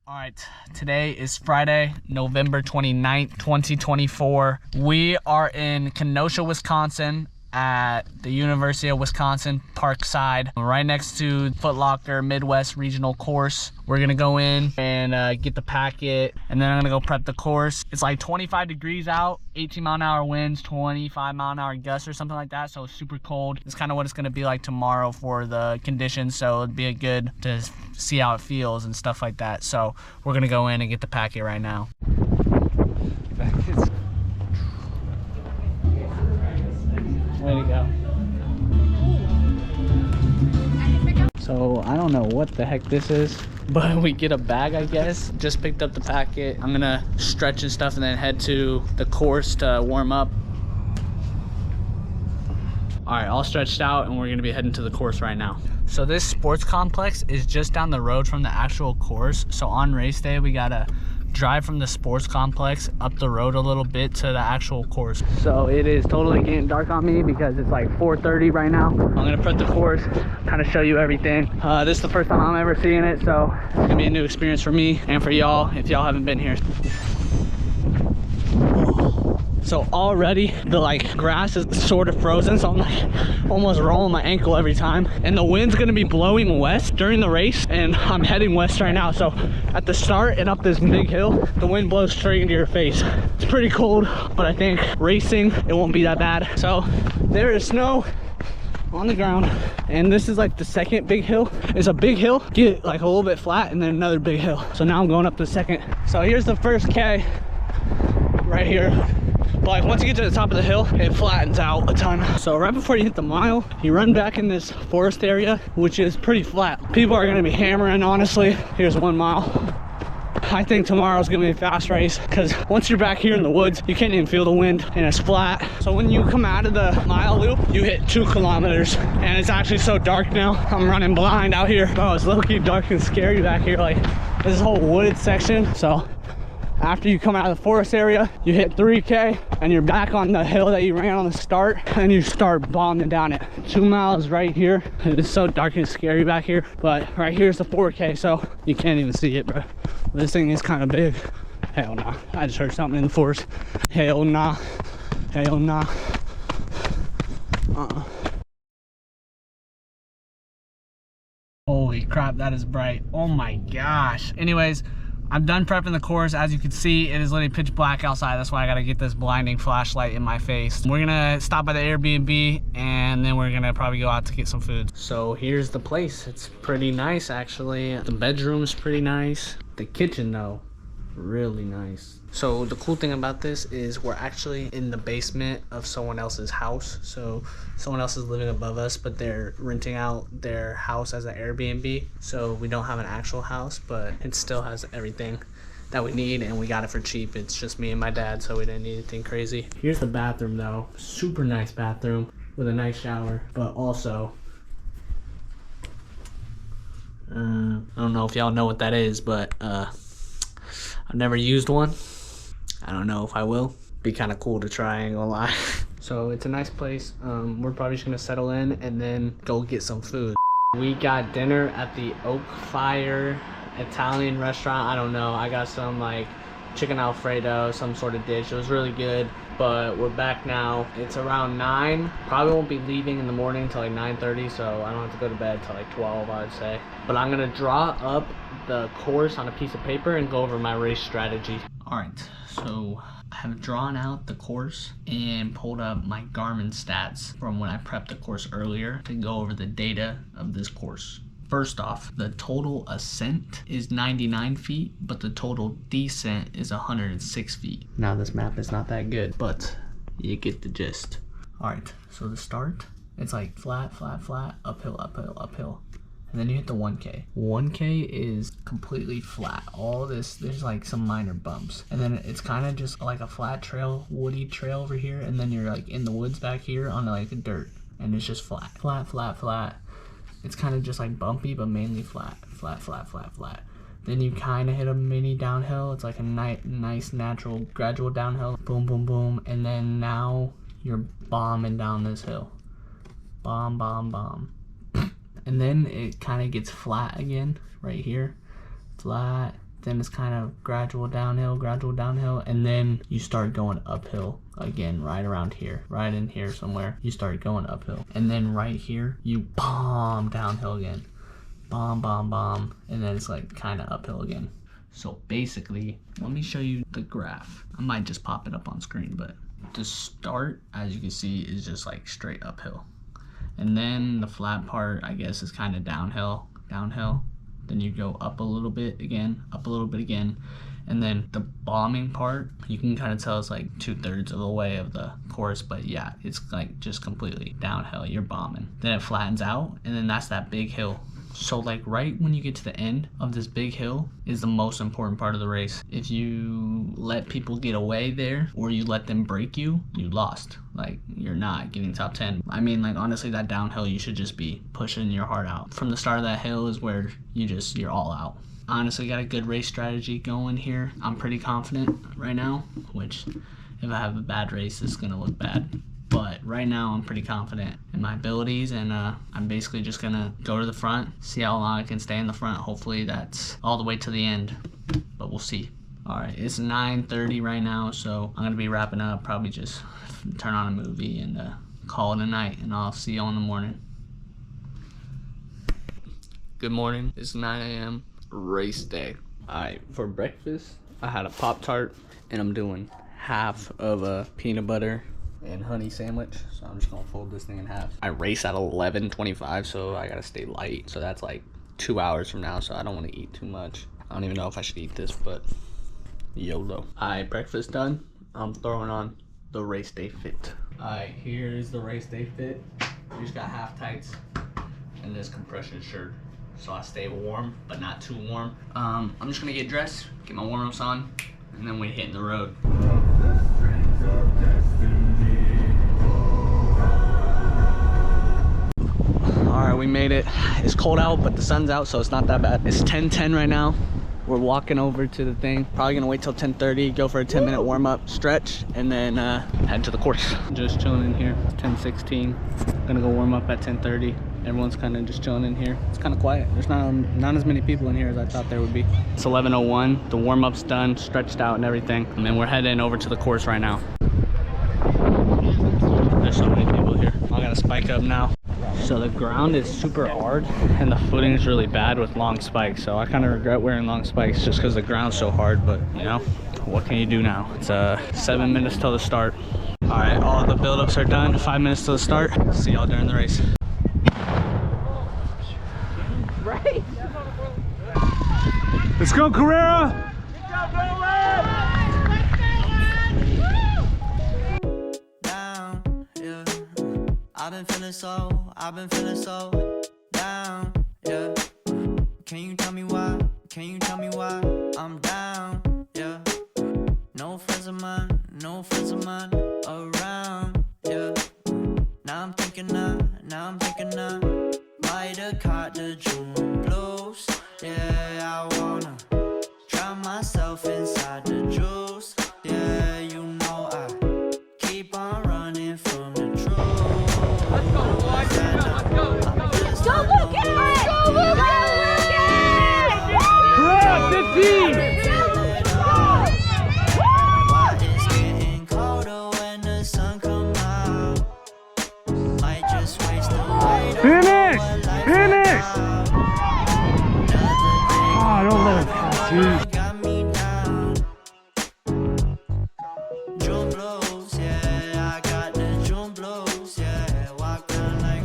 All right, today is Friday, November 29th, 2024. We are in Kenosha, Wisconsin at the University of Wisconsin Parkside, right next to Footlocker Midwest Regional Course. We're gonna go in and get the packet, and then I'm gonna go prep the course. It's like 25 degrees out, 18-mile-an-hour winds, 25-mile-an-hour gusts or something like that, so it's super cold. It's kind of what it's gonna be like tomorrow for the conditions, so it'd be good to see how it feels and stuff like that. So we're gonna go in and get the packet right now. Way to go. So I don't know what the heck this is, but we get a bag, I guess. Just picked up the packet. I'm gonna stretch and stuff and then head to the course to warm up. All right, all stretched out and we're gonna be heading to the course right now. So this sports complex is just down the road from the actual course. So on race day, we gotta drive from the sports complex up the road a little bit to the actual course. So it is totally getting dark on me because it's like 4:30 right now. I'm gonna prep the course, kind of show you everything. This is the first time I'm ever seeing it, so it's gonna be a new experience for me and for y'all if y'all haven't been here. So already the grass is sort of frozen, so I'm like almost rolling my ankle every time. And the wind's gonna be blowing west during the race, and I'm heading west right now. So at the start and up this big hill, the wind blows straight into your face. It's pretty cold, but I think racing, it won't be that bad. So there is snow on the ground, and this is like the second big hill. It's a big hill, get like a little bit flat, and then another big hill. So now I'm going up the second. So here's the first K right here. But like once you get to the top of the hill, it flattens out a ton. So right before you hit the mile, you run back in this forest area, which is pretty flat. People are gonna be hammering, honestly. Here's 1 mile. I think tomorrow's gonna be a fast race because once you're back here in the woods, you can't even feel the wind and it's flat. So when you come out of the mile loop, you hit 2 kilometers, and it's actually so dark now. I'm running blind out here. Oh, it's low-key dark and scary back here. Like this whole wooded section. So after you come out of the forest area, you hit 3K and you're back on the hill that you ran on the start, and you start bombing down it. 2 miles right here. It's so dark and scary back here, but right here's the 4K, so you can't even see it, bro. This thing is kind of big. Hell nah. I just heard something in the forest. Hell nah. Hell nah. Holy crap, that is bright. Oh my gosh. Anyways, I'm done prepping the course. As you can see, it is literally pitch black outside. That's why I gotta get this blinding flashlight in my face. We're gonna stop by the Airbnb, and then we're gonna probably go out to get some food. So here's the place. It's pretty nice, actually. The bedroom's pretty nice. The kitchen, though, really nice. So the cool thing about this is we're actually in the basement of someone else's house. So someone else is living above us, but they're renting out their house as an Airbnb. So we don't have an actual house, but it still has everything that we need, and we got it for cheap. It's just me and my dad, so we didn't need anything crazy. Here's the bathroom, though. Super nice bathroom with a nice shower, but also I don't know if y'all know what that is, but I've never used one. I don't know if I will. Be kind of cool to try, ain't gonna lie. So it's a nice place. We're probably just gonna settle in and then go get some food. We got dinner at the Oak Fire Italian restaurant. I don't know. I got some like chicken Alfredo, some sort of dish. It was really good, but we're back now. It's around 9. Probably won't be leaving in the morning until like 9:30, so I don't have to go to bed till like 12, I'd say. But I'm gonna draw up the course on a piece of paper and go over my race strategy. All right, so I have drawn out the course and pulled up my Garmin stats from when I prepped the course earlier to go over the data of this course. First off, the total ascent is 99 feet, but the total descent is 106 feet. Now this map is not that good, but you get the gist. All right, so the start, it's like flat, flat, flat, uphill, uphill, uphill. And then you hit the 1K. 1K is completely flat. All this, there's like some minor bumps. And then it's kind of just like a flat trail, woody trail over here. And then you're like in the woods back here on like the dirt. And it's just flat, flat, flat, flat. It's kind of just like bumpy, but mainly flat, flat, flat, flat, flat. Then you kind of hit a mini downhill. It's like a nice, natural, gradual downhill. Boom, boom, boom. And then now you're bombing down this hill. Bomb, bomb, bomb. And then it kind of gets flat again right here. Flat, then it's kind of gradual downhill, and then you start going uphill again right around here, right in here somewhere. You start going uphill, and then right here you bomb downhill again, bomb, and then it's like kind of uphill again. So basically, let me show you the graph. I might just pop it up on screen, but the start, as you can see, is just like straight uphill, and then the flat part, I guess, is kind of downhill. Then you go up a little bit again, and then the bombing part, you can kind of tell it's like 2/3 of the way of the course, but yeah, it's like just completely downhill. You're bombing. Then it flattens out, and then that's that big hill. So like right when you get to the end of this big hill is the most important part of the race. If you let people get away there, or you let them break you, you lost. Like, you're not getting top 10. I mean, like, honestly, that downhill, you should just be pushing your heart out. From the start of that hill is where you're all out. Honestly, got a good race strategy going here. I'm pretty confident right now, which if I have a bad race, it's gonna look bad. But right now, I'm pretty confident in my abilities, and I'm basically just gonna go to the front, see how long I can stay in the front. Hopefully that's all the way to the end, but we'll see. All right, it's 9:30 right now, so I'm gonna be wrapping up, probably just turn on a movie and call it a night, and I'll see you in the morning. Good morning, it's 9 a.m., race day. All right, for breakfast, I had a Pop-Tart, and I'm doing half of a peanut butter and honey sandwich, so I'm just gonna fold this thing in half. I race at 11:25, so I gotta stay light, so that's like 2 hours from now, so I don't want to eat too much. I don't even know if I should eat this, but YOLO. Alright, breakfast done. I'm throwing on the race day fit. Alright, here's the race day fit. We just got half tights and this compression shirt, so I stay warm but not too warm. I'm just gonna get dressed, get my warm-ups on, and then we're hitting the road. Alright, we made it. It's cold out, but the sun's out, so it's not that bad. It's 10:10 right now. We're walking over to the thing. Probably gonna wait till 10:30, go for a 10-minute warm-up, stretch, and then head to the course. Just chilling in here, 10:16. Gonna go warm up at 10:30. Everyone's kind of just chilling in here. It's kind of quiet. There's not as many people in here as I thought there would be. It's 11:01. The warm-up's done, stretched out and everything. And then we're heading over to the course right now. There's so many people here. I gotta spike up now. So the ground is super hard and the footing is really bad with long spikes. So I kind of regret wearing long spikes just because the ground's so hard, but you know, what can you do now? It's 7 minutes till the start. All right, all the build-ups are done. 5 minutes till the start. See y'all during the race. Right. Let's go, Carrera! I've been feeling so down, yeah. Can you tell me why? I'm down, yeah. No friends of mine around, yeah. Now I'm thinking might have caught the June blues, yeah. I wanna drown myself inside the juice, yeah. You know I keep on running from the truth. Let's go, boys. Go look at it! Go look at it! Correct, 15! Why it's getting colder when the sun come out? Might just waste the light. Finish! Oh, don't let him pass you. Got me down. June blues, yeah. I got the June blues, yeah. Walk around like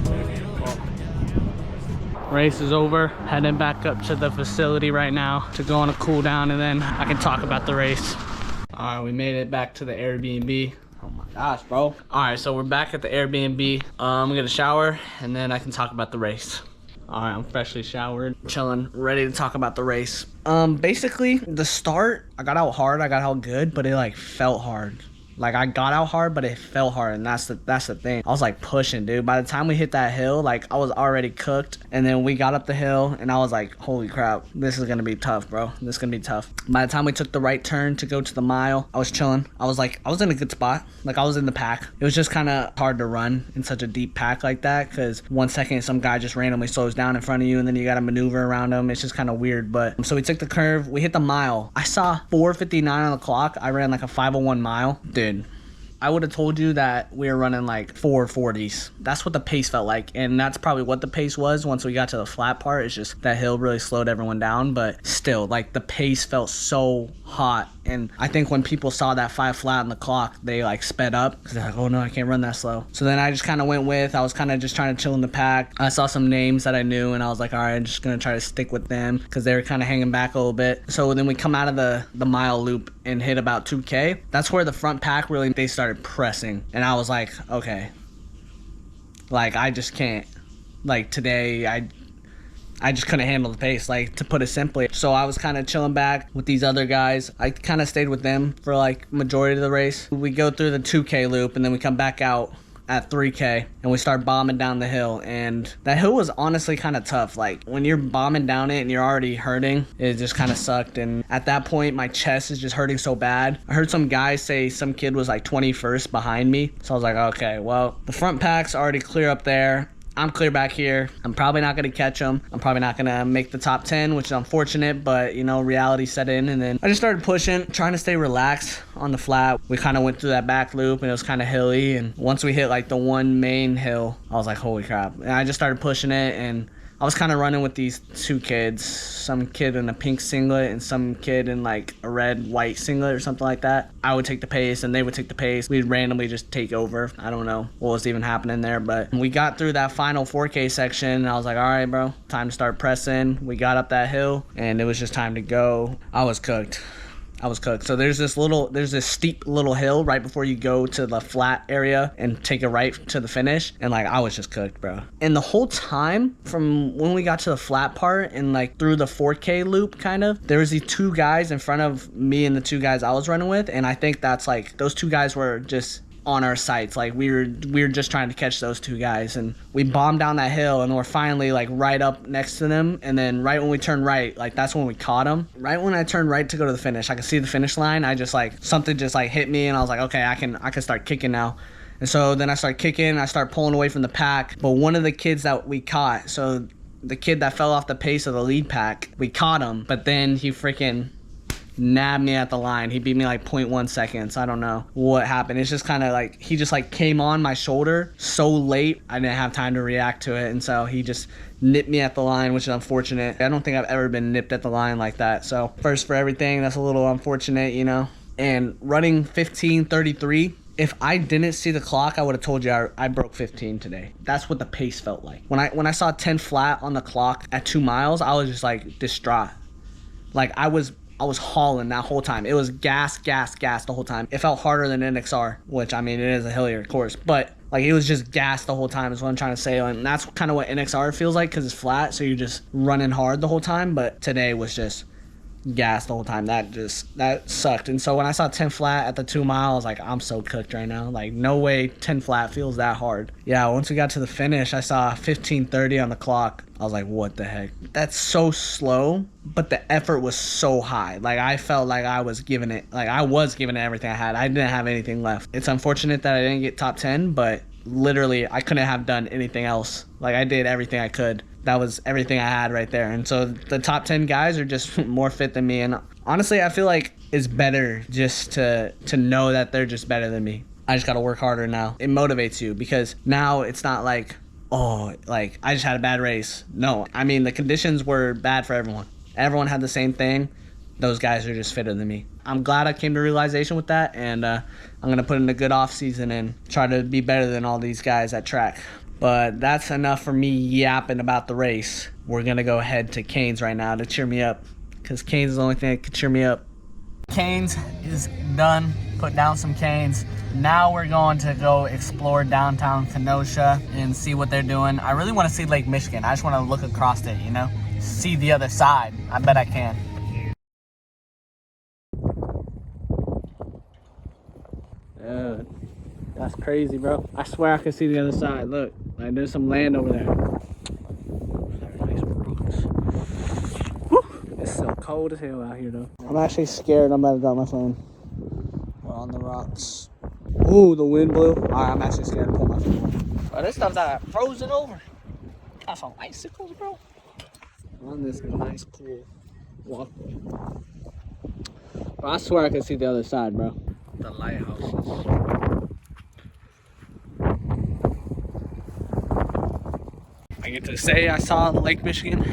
Race is over, heading back up to the facility right now to go on a cool down, and then I can talk about the race. All right, we made it back to the Airbnb. Oh my gosh, bro. All right, so we're back at the Airbnb. I'm gonna shower and then I can talk about the race. All right, I'm freshly showered, chilling, ready to talk about the race. Basically the start, I got out hard, I got out good, but it like felt hard. Like I got out hard, but it felt hard, and that's the thing. I was like pushing, dude. By the time we hit that hill, like I was already cooked, and then we got up the hill, and I was like, holy crap, this is gonna be tough, bro. This is gonna be tough. By the time we took the right turn to go to the mile, I was chilling. I was in a good spot. Like I was in the pack. It was just kind of hard to run in such a deep pack like that, because 1 second some guy just randomly slows down in front of you, and then you gotta maneuver around him. It's just kind of weird. But so we took the curve. We hit the mile. I saw 4:59 on the clock. I ran like a 5:01 mile, dude. I would have told you that we were running like 4:40s. That's what the pace felt like, and that's probably what the pace was once we got to the flat part. It's just that hill really slowed everyone down, but still, like the pace felt so hot. And I think when people saw that 5 flat on the clock, they like sped up because they're like, oh no, I can't run that slow. So then I just kind of I was kind of just trying to chill in the pack. I saw some names that I knew, and I was like, all right, I'm just gonna try to stick with them because they were kind of hanging back a little bit. So then we come out of the mile loop and hit about 2K. That's where the front pack really, they started pressing, and I was like, okay, like I just can't, like today I just couldn't handle the pace, like to put it simply. So I was kind of chilling back with these other guys. I kind of stayed with them for like majority of the race. We go through the 2K loop, and then we come back out at 3K, and we start bombing down the hill. And that hill was honestly kind of tough. Like when you're bombing down it and you're already hurting, it just kind of sucked. And at that point, my chest is just hurting so bad. I heard some guys say some kid was like 21st behind me. So I was like, okay, well, the front pack's already clear up there. I'm clear back here. I'm probably not going to catch them. I'm probably not going to make the top 10, which is unfortunate, but you know, reality set in. And then I just started pushing, trying to stay relaxed on the flat. We kind of went through that back loop, and it was kind of hilly. And once we hit like the one main hill, I was like, holy crap. And I just started pushing it, and I was kind of running with these two kids, some kid in a pink singlet and some kid in like a red white singlet or something like that. I would take the pace and they would take the pace. We'd randomly just take over. I don't know what was even happening there, but we got through that final 4K section, and I was like, all right, bro, time to start pressing. We got up that hill, and it was just time to go. I was cooked. So there's this steep little hill right before you go to the flat area and take a right to the finish. And like, I was just cooked, bro. And the whole time from when we got to the flat part and like through the 4K loop, kind of, there was these two guys in front of me and the two guys I was running with. And I think that's like, those two guys were just on our sights. Like we were just trying to catch those two guys, and we bombed down that hill, and we're finally like right up next to them. And then right when we turned right, like that's when we caught them. Right when I turned right to go to the finish, I could see the finish line. I just like, something just like hit me, and I was like, okay, I can start kicking now. And so then I start kicking, I start pulling away from the pack. But one of the kids that we caught, so the kid that fell off the pace of the lead pack, we caught him, but then he freaking nabbed me at the line. He beat me like 0.1 seconds. I don't know what happened. It's just kind of like, he just like came on my shoulder so late, I didn't have time to react to it. And so he just nipped me at the line, which is unfortunate. I don't think I've ever been nipped at the line like that. So first for everything, that's a little unfortunate, you know. And running 15:33, if I didn't see the clock, I would have told you I broke 15 today. That's what the pace felt like. When I saw 10 flat on the clock at 2 miles, I was just like distraught. Like I was hauling that whole time. It was gas the whole time. It felt harder than NXR, which I mean, it is a hillier course, but like it was just gas the whole time is what I'm trying to say. And that's kind of what NXR feels like, because it's flat, so you're just running hard the whole time. But today was just gas the whole time. That sucked. And so when I saw 10 flat at the 2 mile, I was like, I'm so cooked right now. Like no way 10 flat feels that hard. Yeah, once we got to the finish, I saw 15:30 on the clock. I was like, what the heck? That's so slow, but the effort was so high. Like I felt like I was giving it everything I had. I didn't have anything left. It's unfortunate that I didn't get top 10, but literally I couldn't have done anything else. Like I did everything I could. That was everything I had right there. And so the top 10 guys are just more fit than me. And honestly, I feel like it's better just to know that they're just better than me. I just got to work harder now. It motivates you, because now it's not like, oh, like I just had a bad race. No, I mean, the conditions were bad for everyone. Everyone had the same thing. Those guys are just fitter than me. I'm glad I came to realization with that. And I'm going to put in a good off season and try to be better than all these guys at track. But that's enough for me yapping about the race. We're going to go head to Canes right now to cheer me up, because Canes is the only thing that can cheer me up. Canes is done. Put down some canes. Now we're going to go explore downtown Kenosha and see what they're doing. I really want to see Lake Michigan. I just want to look across it, you know? See the other side. I bet I can. That's crazy, bro. I swear I can see the other side. Look, like there's some land over there. Nice rocks. Whew. It's so cold as hell out here, though. I'm actually scared. I'm about to drop my phone. We're on the rocks. Ooh, the wind blew. All right, I'm actually scared to pull my phone. Bro, this stuff's frozen over. Got some icicles, bro. On this nice pool walkway. Bro, I swear I can see the other side, bro. The lighthouses. I get to say I saw Lake Michigan,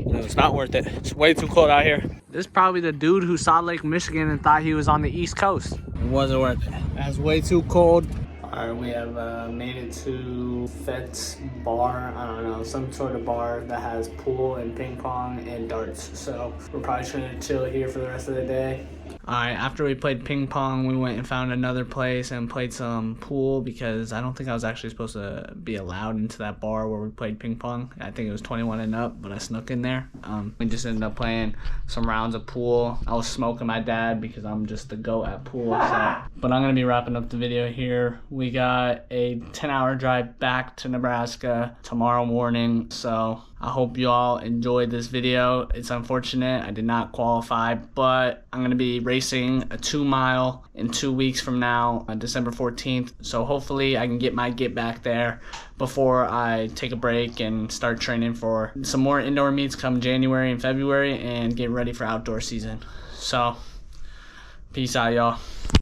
but it's not worth it. It's way too cold out here. This is probably the dude who saw Lake Michigan and thought he was on the East Coast. It wasn't worth it. That's way too cold. All right, we have made it to Fet's bar. I don't know, some sort of bar that has pool and ping pong and darts. So we're probably trying to chill here for the rest of the day. All right, after we played ping pong, we went and found another place and played some pool because I don't think I was actually supposed to be allowed into that bar where we played ping pong. I think it was 21 and up, but I snuck in there. We just ended up playing some rounds of pool. I was smoking my dad because I'm just the GOAT at pool. So. But I'm going to be wrapping up the video here. We got a 10-hour drive back to Nebraska tomorrow morning. So I hope you all enjoyed this video. It's unfortunate I did not qualify, but I'm going to be racing a 2-mile in 2 weeks from now on December 14th. So hopefully I can get my get back there before I take a break and start training for some more indoor meets come January and February and get ready for outdoor season. So peace out, y'all.